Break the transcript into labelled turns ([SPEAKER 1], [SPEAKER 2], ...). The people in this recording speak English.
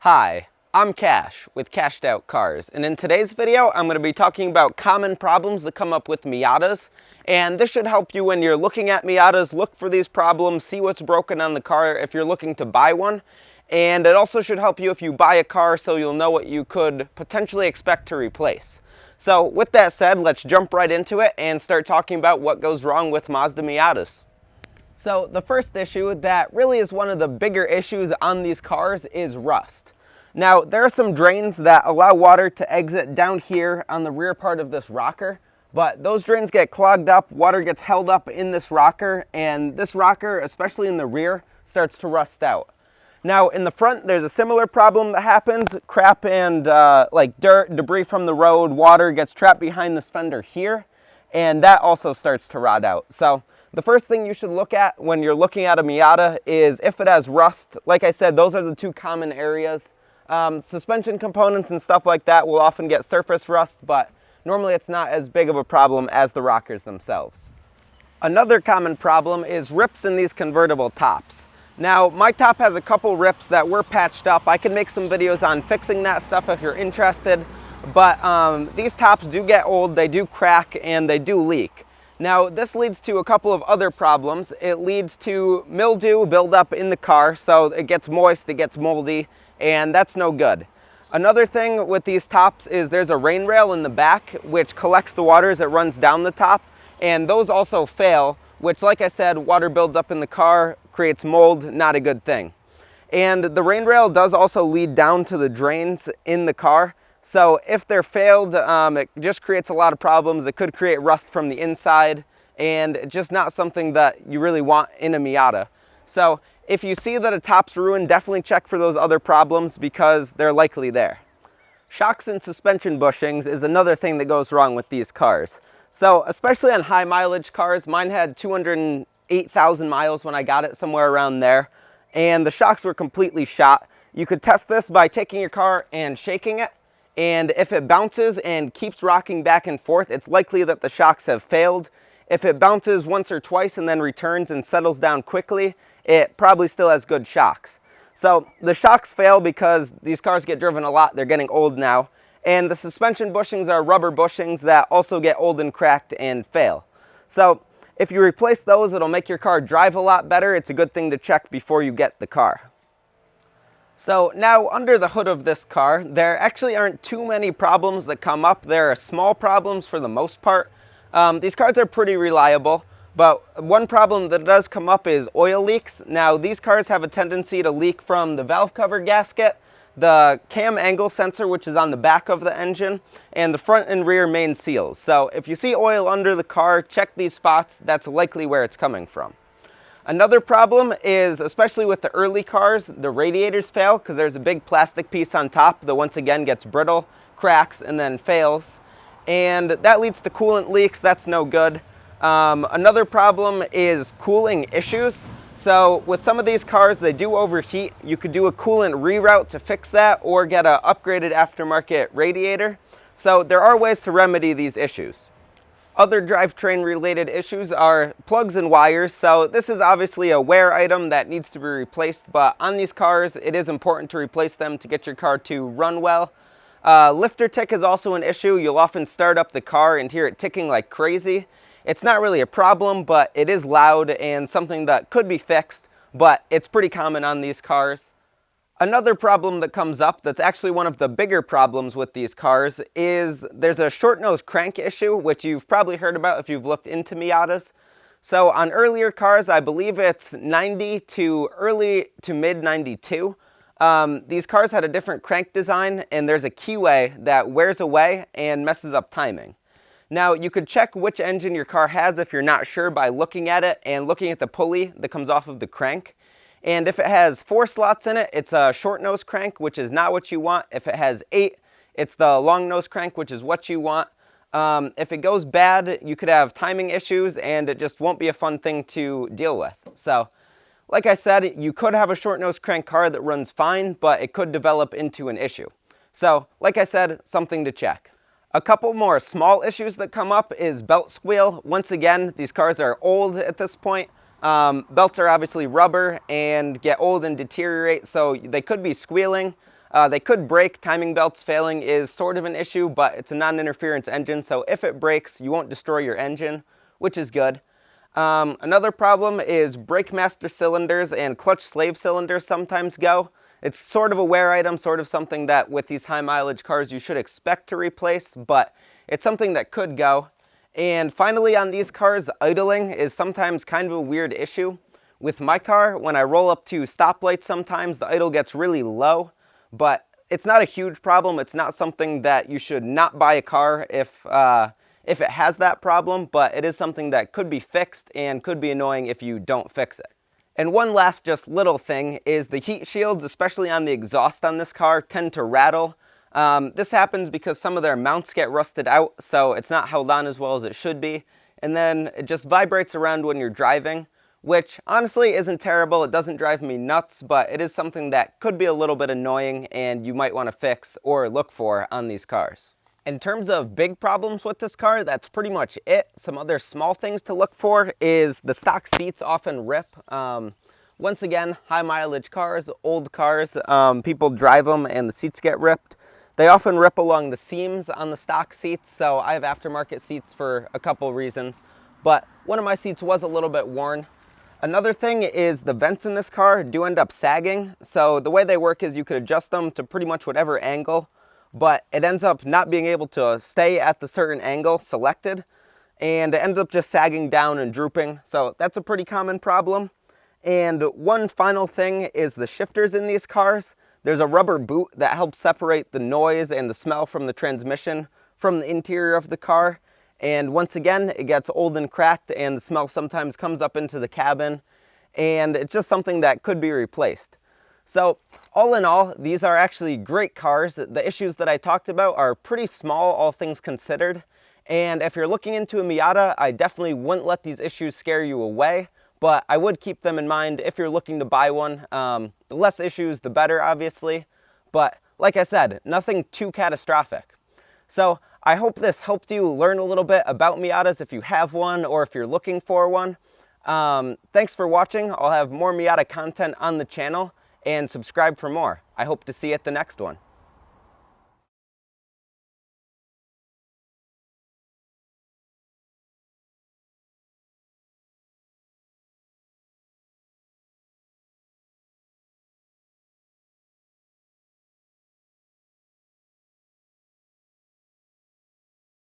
[SPEAKER 1] Hi, I'm Cash with CashedOutCars, and in today's video I'm going to be talking about common problems that come up with Miatas, and this should help you when you're looking at Miatas. Look for these problems, see what's broken on the car if you're looking to buy one, and it also should help you if you buy a car so you'll know what you could potentially expect to replace. So with that said, let's jump right into it and start talking about what goes wrong with Mazda Miatas. So the first issue that really is one of the bigger issues on these cars is rust. Now, there are some drains that allow water to exit down here on the rear part of this rocker, but those drains get clogged up, water gets held up in this rocker, and this rocker, especially in the rear, starts to rust out. Now, in the front, there's a similar problem that happens. Crap and like dirt, debris from the road, water gets trapped behind this fender here, and that also starts to rot out. So the first thing you should look at when you're looking at a Miata is if it has rust. Like I said, those are the two common areas. Suspension components and stuff like that will often get surface rust, but normally it's not as big of a problem as the rockers themselves. Another common problem is rips in these convertible tops. Now, my top has a couple rips that were patched up. I can make some videos on fixing that stuff if you're interested, but these tops do get old, they do crack, and they do leak. Now, this leads to a couple of other problems. It leads to mildew buildup in the car, so it gets moist, it gets moldy, and that's no good. Another thing with these tops is there's a rain rail in the back which collects the water as it runs down the top, and those also fail, which, like I said, water builds up in the car, creates mold, not a good thing. And the rain rail does also lead down to the drains in the car, so if they're failed, it just creates a lot of problems. It could create rust from the inside, and it's just not something that you really want in a Miata. So if you see that a top's ruined, definitely check for those other problems because they're likely there. Shocks and suspension bushings is another thing that goes wrong with these cars. So especially on high mileage cars, mine had 208,000 miles when I got it, somewhere around there, and the shocks were completely shot. You could test this by taking your car and shaking it, and if it bounces and keeps rocking back and forth, it's likely that the shocks have failed. If it bounces once or twice and then returns and settles down quickly, it probably still has good shocks. So the shocks fail because these cars get driven a lot, they're getting old now, and the suspension bushings are rubber bushings that also get old and cracked and fail. So if you replace those, it'll make your car drive a lot better. It's a good thing to check before you get the car. So now under the hood of this car, there actually aren't too many problems that come up. There are small problems for the most part. These cars are pretty reliable, but one problem that does come up is oil leaks. Now, these cars have a tendency to leak from the valve cover gasket, the cam angle sensor, which is on the back of the engine, and the front and rear main seals. So if you see oil under the car, check these spots. That's likely where it's coming from. Another problem is, especially with the early cars, the radiators fail because there's a big plastic piece on top that once again gets brittle, cracks, and then fails. And that leads to coolant leaks. That's no good. Another problem is cooling issues. So with some of these cars, they do overheat. You could do a coolant reroute to fix that or get an upgraded aftermarket radiator. So there are ways to remedy these issues. Other drivetrain related issues are plugs and wires. So this is obviously a wear item that needs to be replaced, but on these cars, it is important to replace them to get your car to run well. Lifter tick is also an issue. You'll often start up the car and hear it ticking like crazy. It's not really a problem, but it is loud and something that could be fixed, but it's pretty common on these cars. Another problem that comes up that's actually one of the bigger problems with these cars is there's a short nose crank issue, which you've probably heard about if you've looked into Miatas. So on earlier cars, I believe it's 90 to early to mid 92. These cars had a different crank design, and there's a keyway that wears away and messes up timing. Now, you could check which engine your car has if you're not sure by looking at it and looking at the pulley that comes off of the crank. And if it has 4 slots in it, it's a short nose crank, which is not what you want. If it has 8, it's the long nose crank, which is what you want. If it goes bad, you could have timing issues, and it just won't be a fun thing to deal with. So, like I said, you could have a short nose crank car that runs fine, but it could develop into an issue. So, like I said, something to check. A couple more small issues that come up is belt squeal. Once again, these cars are old at this point. Belts are obviously rubber and get old and deteriorate, so they could be squealing. They could break. Timing belts failing is sort of an issue, but it's a non-interference engine, so if it breaks, you won't destroy your engine, which is good. Another problem is brake master cylinders and clutch slave cylinders sometimes go. It's sort of a wear item, sort of something that with these high mileage cars you should expect to replace, but it's something that could go. And finally, on these cars, idling is sometimes kind of a weird issue. With my car, when I roll up to stoplights sometimes, the idle gets really low, but it's not a huge problem. It's not something that you should not buy a car if it has that problem, but it is something that could be fixed and could be annoying if you don't fix it. And one last just little thing is the heat shields, especially on the exhaust on this car, tend to rattle. This happens because some of their mounts get rusted out, so it's not held on as well as it should be. And then it just vibrates around when you're driving, which honestly isn't terrible. It doesn't drive me nuts, but it is something that could be a little bit annoying and you might want to fix or look for on these cars. In terms of big problems with this car, that's pretty much it. Some other small things to look for is the stock seats often rip. Once again, high mileage cars, old cars, people drive them and the seats get ripped. They often rip along the seams on the stock seats, so I have aftermarket seats for a couple reasons, but one of my seats was a little bit worn. Another thing is the vents in this car do end up sagging, so the way they work is you could adjust them to pretty much whatever angle, but it ends up not being able to stay at the certain angle selected, and it ends up just sagging down and drooping, so that's a pretty common problem. And one final thing is the shifters in these cars. There's a rubber boot that helps separate the noise and the smell from the transmission from the interior of the car. And once again, it gets old and cracked and the smell sometimes comes up into the cabin, and it's just something that could be replaced. So all in all, these are actually great cars. The issues that I talked about are pretty small, all things considered. And if you're looking into a Miata, I definitely wouldn't let these issues scare you away, but I would keep them in mind if you're looking to buy one. The less issues, the better, obviously. But like I said, nothing too catastrophic. So I hope this helped you learn a little bit about Miatas if you have one or if you're looking for one. Thanks for watching. I'll have more Miata content on the channel, and subscribe for more. I hope to see you at the next one.